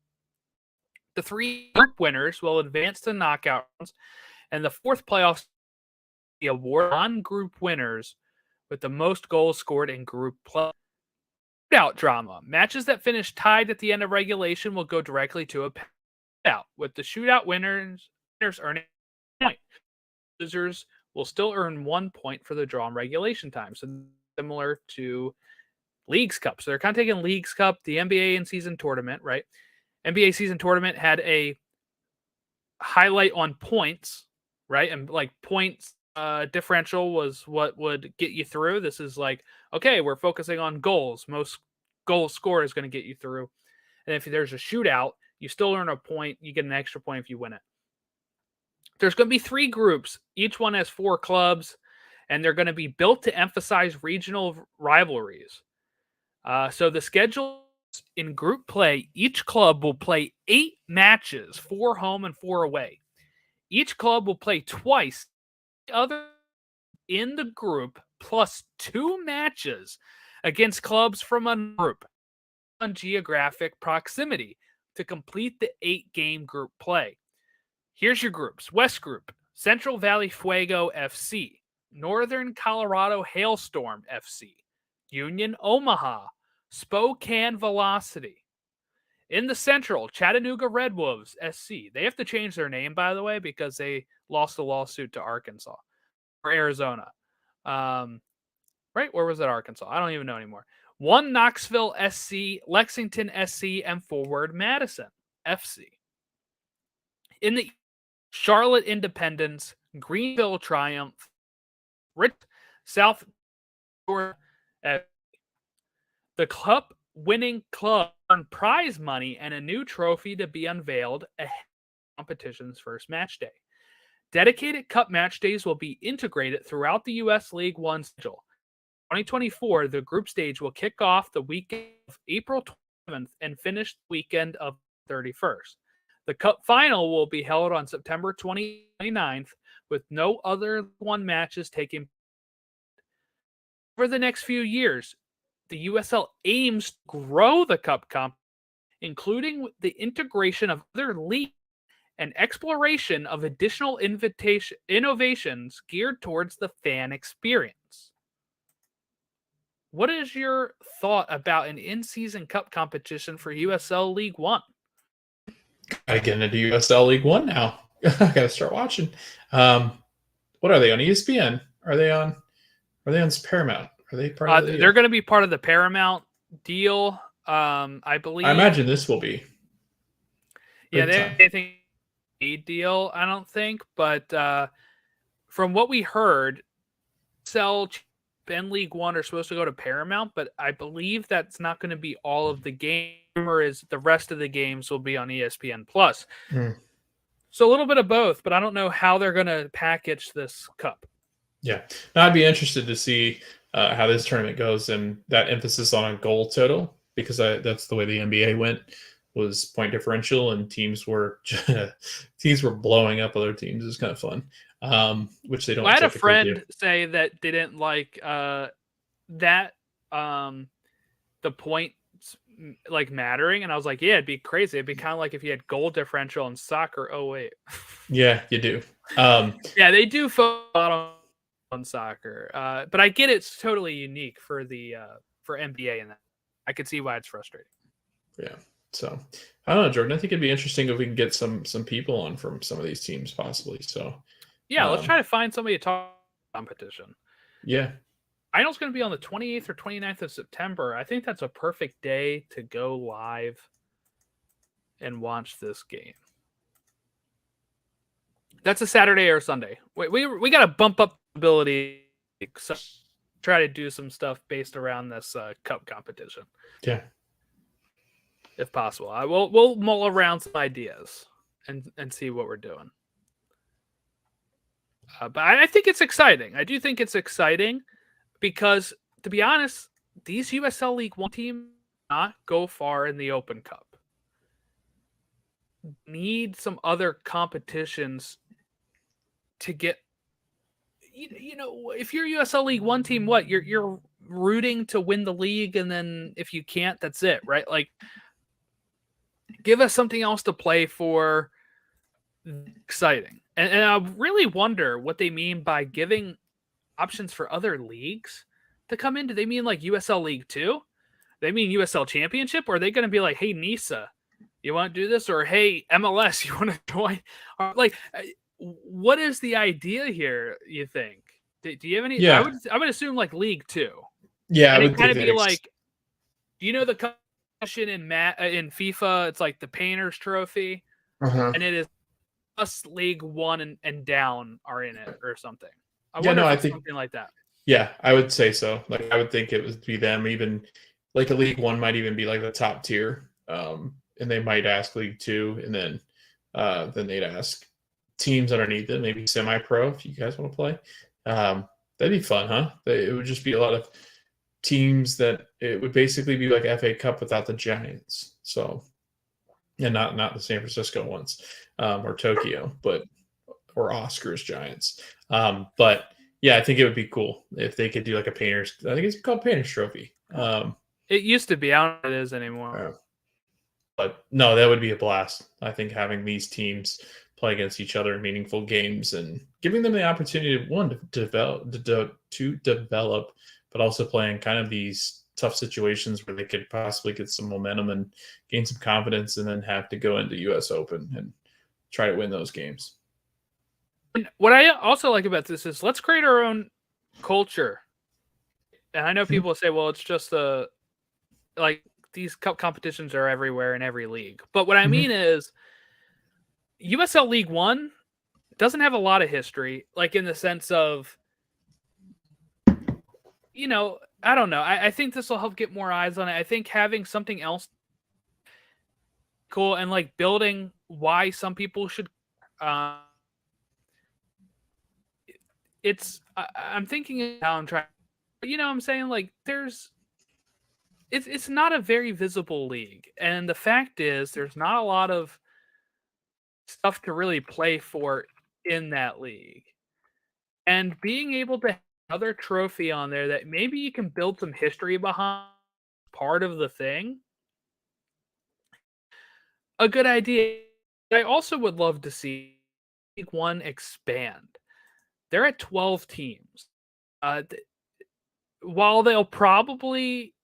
The 3 group winners will advance to knockout rounds, and the 4th playoff the award on group winners with the most goals scored in group play. Shootout drama. Matches that finish tied at the end of regulation will go directly to a shootout, with the shootout winners earning a point. Losers will still earn 1 point for the draw in regulation time. So similar to Leagues Cup. So they're kind of taking Leagues Cup, the NBA and season tournament, right? NBA season tournament had a highlight on points, right? And like points differential was what would get you through. This is like, okay, we're focusing on goals. Most goals scored is going to get you through. And if there's a shootout, you still earn a point. You get an extra point if you win it. There's going to be 3 groups. Each one has 4 clubs, and they're going to be built to emphasize regional rivalries. So the schedule in group play, each club will play 8 matches, 4 home and 4 away. Each club will play twice other in the group, plus 2 matches against clubs from a group on geographic proximity to complete the 8-game group play. Here's your groups. West Group, Central Valley Fuego FC, Northern Colorado Hailstorm FC, Union Omaha, Spokane Velocity. In the Central, Chattanooga Red Wolves SC. They have to change their name, by the way, because they lost a lawsuit to Arkansas or Arizona. Right? Where was it? Arkansas? I don't even know anymore. 1 Knoxville SC, Lexington SC, and Forward Madison FC. In the Charlotte Independence, Greenville Triumph, South Florida. The cup-winning club earned prize money and a new trophy to be unveiled ahead of the competition's first match day. Dedicated cup match days will be integrated throughout the U.S. League One schedule. 2024, the group stage will kick off the weekend of April 27th and finish the weekend of 31st. The cup final will be held on September 29th, with no other one matches taking place. Over the next few years, the USL aims to grow the cup comp, including the integration of other leagues and exploration of additional innovations geared towards the fan experience. What is your thought about an in-season cup competition for USL League One? Gotta get into USL League One now. I gotta start watching. What are they on ESPN? Are they on Paramount? Are they part of the deal? They're going to be part of the Paramount deal, I believe. I imagine this will be. Yeah, they think a deal, I don't think, but from what we heard, Ben League One are supposed to go to Paramount, but I believe that's not going to be all of the game. Rumor is the rest of the games will be on ESPN Plus. So a little bit of both, but I don't know how they're going to package this cup. Yeah, now I'd be interested to see how this tournament goes and that emphasis on a goal total, because that's the way the NBA went, was point differential, and teams were blowing up other teams. It was kind of fun, which they don't. I had a friend say that didn't like that the points like mattering, and I was like, yeah, it'd be crazy. It'd be kind of like if you had goal differential in soccer. Oh wait, yeah, you do. Yeah, they do focus on soccer, but I get it's totally unique for the for NBA, and that I could see why it's frustrating. Yeah, so I don't know, Jordan. I think it'd be interesting if we can get some people on from some of these teams, possibly. So yeah, let's try to find somebody to talk competition. Yeah, I know it's going to be on the 28th or 29th of September. I think that's a perfect day to go live and watch this game. That's a Saturday or Sunday. We got to bump up ability, so try to do some stuff based around this cup competition. Yeah, if possible. We'll mull around some ideas and see what we're doing. But I think it's exciting. I do think it's exciting because, to be honest, these USL League One teams not go far in the Open Cup. Need some other competitions to get. You know, if you're USL League One team, what you're rooting to win the league, and then if you can't, that's it, right? Like, give us something else to play for. Exciting. And I really wonder what they mean by giving options for other leagues to come in. Do they mean like USL League 2? They mean USL Championship? Or are they going to be like, hey, NISA, you want to do this? Or hey, MLS, you want to join? Or, like, what is the idea here, you think? Do you have any? Yeah. I would assume like League 2. Yeah, and I it would kind think of be like, do you know the competition in FIFA? It's like the Painters Trophy, and it is us League 1 and down are in it or something. I wonder if it's something like that. Yeah, I would say so. Like, I would think it would be them. Even like a League 1 might even be like the top tier, and they might ask League 2, and then they'd ask teams underneath it, maybe semi-pro if you guys want to play. That'd be fun, huh? It would just be a lot of teams that it would basically be like FA Cup without the Giants. So, and not the San Francisco ones or Tokyo, or Oscars Giants. But yeah, I think it would be cool if they could do like a Painters. I think it's called Painters Trophy. It used to be. I don't know if it is anymore. But no, that would be a blast. I think having these teams play against each other in meaningful games and giving them the opportunity to develop, but also playing kind of these tough situations where they could possibly get some momentum and gain some confidence, and then have to go into US Open and try to win those games. And what I also like about this is let's create our own culture. And I know people say, well, it's just like these cup competitions are everywhere in every league. But what I mean is USL League 1 doesn't have a lot of history, like in the sense of, I don't know. I think this will help get more eyes on it. I think having something else cool and like building why some people should I'm thinking how I'm trying, I'm saying like it's not a very visible league, and the fact is there's not a lot of stuff to really play for in that league, and being able to have another trophy on there that maybe you can build some history behind part of the thing, a good idea. I also would love to see League 1 expand. They're at 12 teams. While they'll probably,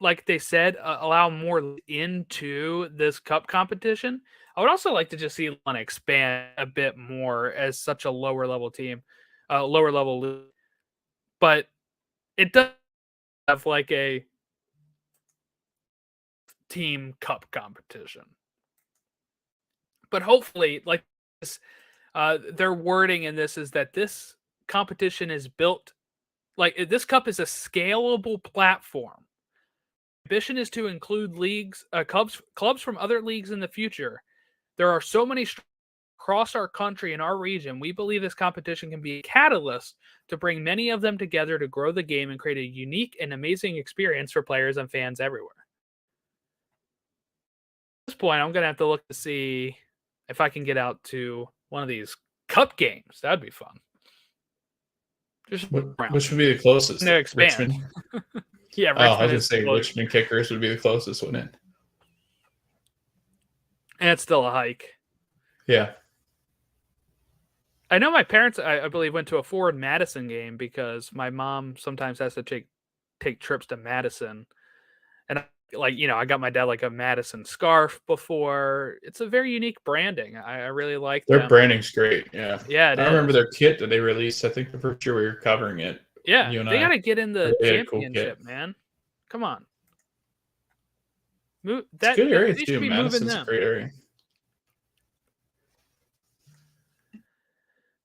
like they said, allow more into this cup competition, I would also like to just see one expand a bit more as such a lower level team, lower level league. But it does have like a team cup competition. But hopefully, like this, their wording in this is that this competition is built, like this cup is a scalable platform. Ambition is to include leagues, clubs from other leagues in the future. There are so many across our country and our region. We believe this competition can be a catalyst to bring many of them together to grow the game and create a unique and amazing experience for players and fans everywhere. At this point, I'm going to have to look to see if I can get out to one of these cup games. That'd be fun. Just which would be the closest? No, expand. Richmond. Yeah, Richmond I was going to say Richmond Kickers would be the closest, wouldn't it? And it's still a hike. Yeah. I know my parents, I believe, went to a Forward Madison game because my mom sometimes has to take trips to Madison. And I got my dad like a Madison scarf before. It's a very unique branding. I really like their branding's great. Yeah. Yeah. I remember their kit that they released. I think the first year we were covering it. Yeah. They got to get in the championship, man. Come on. Move that. It's a good area too. Madison's a great area.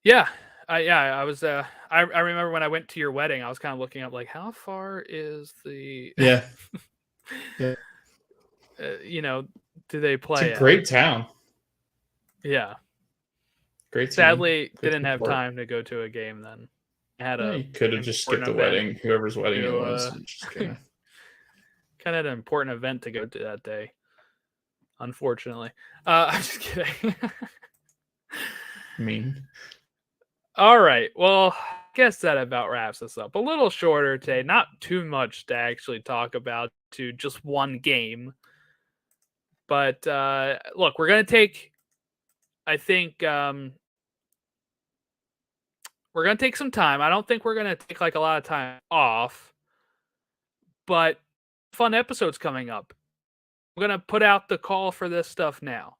Yeah. I was. I remember when I went to your wedding, I was kind of looking up like, how far is the? Yeah. Do they play? It's a great town. Yeah. Great. Sadly, didn't have time to go to a game then. You could have just skipped the wedding, whoever's wedding it was. Kind of had an important event to go to that day. Unfortunately, I'm just kidding. Mean. All right. Well, I guess that about wraps us up. A little shorter today. Not too much to actually talk about, to just one game. But look, we're going to take, I think, We're going to take some time. I don't think we're going to take like a lot of time off, but fun episodes coming up. I'm going to put out the call for this stuff now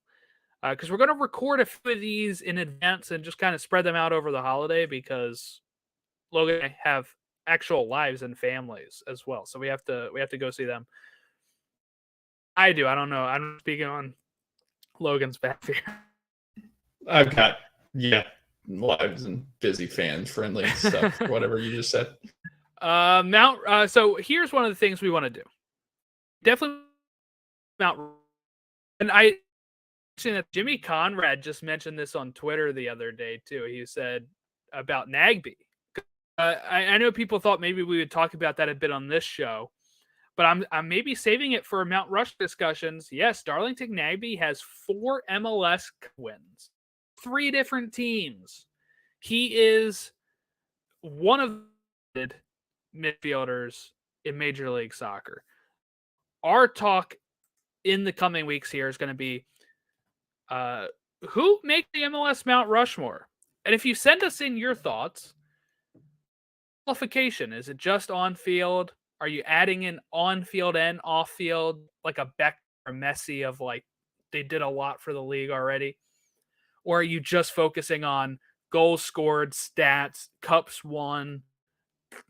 because we're going to record a few of these in advance and just kind of spread them out over the holiday because Logan and I have actual lives and families as well. So we have to go see them. I do. I don't know. I'm speaking on Logan's behalf here. I've got lives and busy fans friendly stuff. Whatever you just said. So here's one of the things we want to do. Definitely Mount. And I seen that Jimmy Conrad just mentioned this on Twitter the other day too. He said about Nagby. I know people thought maybe we would talk about that a bit on this show. But I'm maybe saving it for Mount Rush discussions. Yes, Darlington Nagby has 4 MLS wins, 3 different teams. He is one of the midfielders in Major League Soccer. Our talk in the coming weeks here is going to be who makes the MLS Mount Rushmore? And if you send us in your thoughts, qualification, is it just on field? Are you adding in on-field and off-field, like a Beck or Messi of like they did a lot for the league already? Or are you just focusing on goals scored, stats, cups won,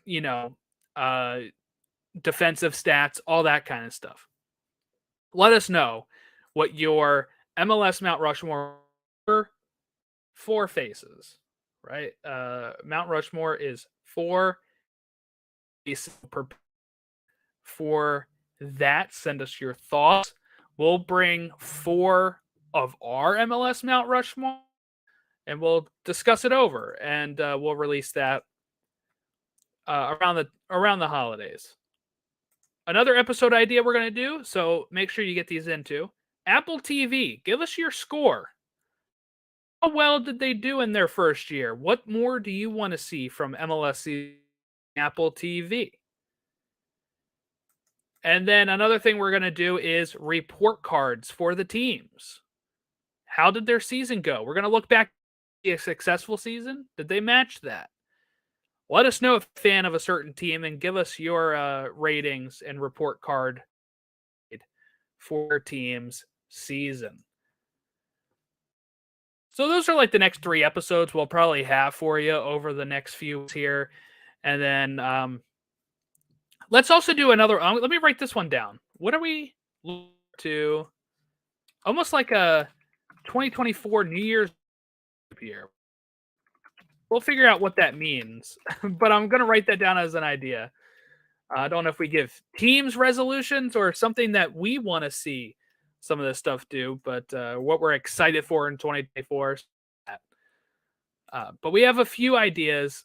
defensive stats, all that kind of stuff? Let us know what your MLS Mount Rushmore 4 faces, right? Mount Rushmore is 4 per. For that, send us your thoughts. We'll bring 4 of our MLS Mount Rushmore and we'll discuss it over, and we'll release that around the holidays. Another episode idea we're going to do, so make sure you get these into Apple TV. Give us your score. How well did they do in their first year? What more do you want to see from MLS Apple TV? And then another thing we're going to do is report cards for the teams. How did their season go? We're going to look back at a successful season. Did they match that? Let us know if you're a fan of a certain team and give us your ratings and report card for your team's season. So those are like the next 3 episodes we'll probably have for you over the next few weeks here. And then let's also do another. Let me write this one down. What are we looking to? Almost like a 2024 New Year's year. We'll figure out what that means, but I'm going to write that down as an idea. I don't know if we give teams resolutions or something that we want to see some of this stuff do, but what we're excited for in 2024. But we have a few ideas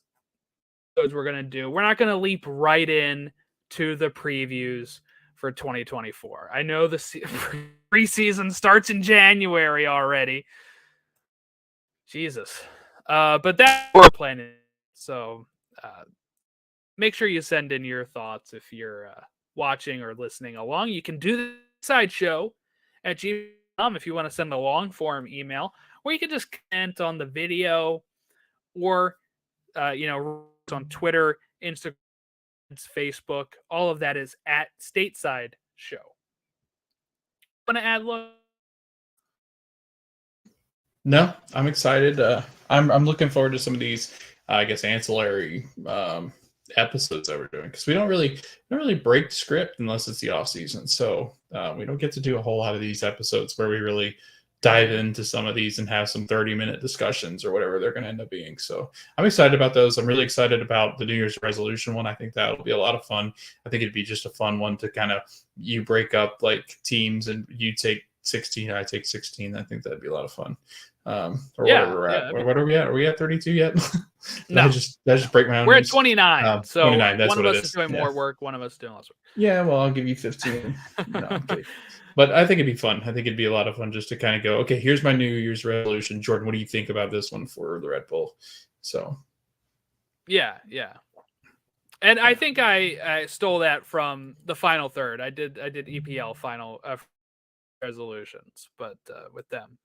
we're going to do. We're not going to leap right in to the previews for 2024. I know the preseason starts in January already. Jesus. But that's what we're planning. So make sure you send in your thoughts if you're watching or listening along. You can do the sideshow at gmail.com if you want to send a long form email, or you can just comment on the video or, on Twitter, Instagram, Facebook. All of that is at Stateside Show. Want to add look? No, I'm excited. I'm looking forward to some of these, I guess, ancillary episodes that we're doing, because we don't really break script unless it's the off season. So we don't get to do a whole lot of these episodes where we really dive into some of these and have some 30-minute discussions or whatever they're going to end up being. So I'm excited about those. I'm really excited about the New Year's resolution one. I think that'll be a lot of fun. I think it'd be just a fun one to kind of, you break up like teams and you take 16, I take 16. I think that'd be a lot of fun. Whatever we're at. What are we at? Are we at 32 yet? No, just break my own. We're at 29. So 29, that's one of what us it is doing more work, one of us is doing less work. Yeah, well, I'll give you 15. No, I'm kidding. But I think it'd be fun. I think it'd be a lot of fun just to kind of go, okay, here's my New Year's resolution. Jordan, what do you think about this one for the Red Bull? So, yeah. And I think I stole that from the final third. I did EPL final resolutions, but with them.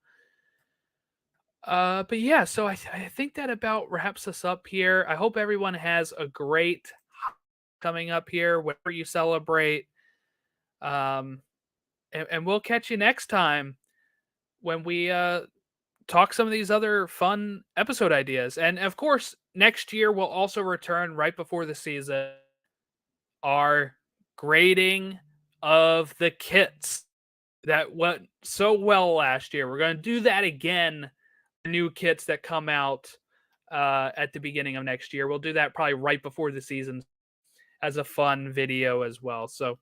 But yeah, so I think that about wraps us up here. I hope everyone has a great coming up here, whenever you celebrate. And we'll catch you next time when we talk some of these other fun episode ideas. And of course, next year we'll also return right before the season our grading of the kits that went so well last year. We're going to do that again. New kits that come out at the beginning of next year. We'll do that probably right before the season as a fun video as well. So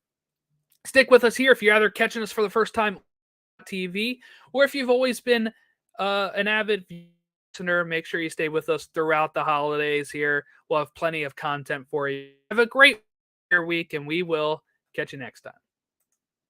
stick with us here if you're either catching us for the first time on TV or if you've always been an avid listener. Make sure you stay with us throughout the holidays here. We'll have plenty of content for you. Have a great week, and we will catch you next time.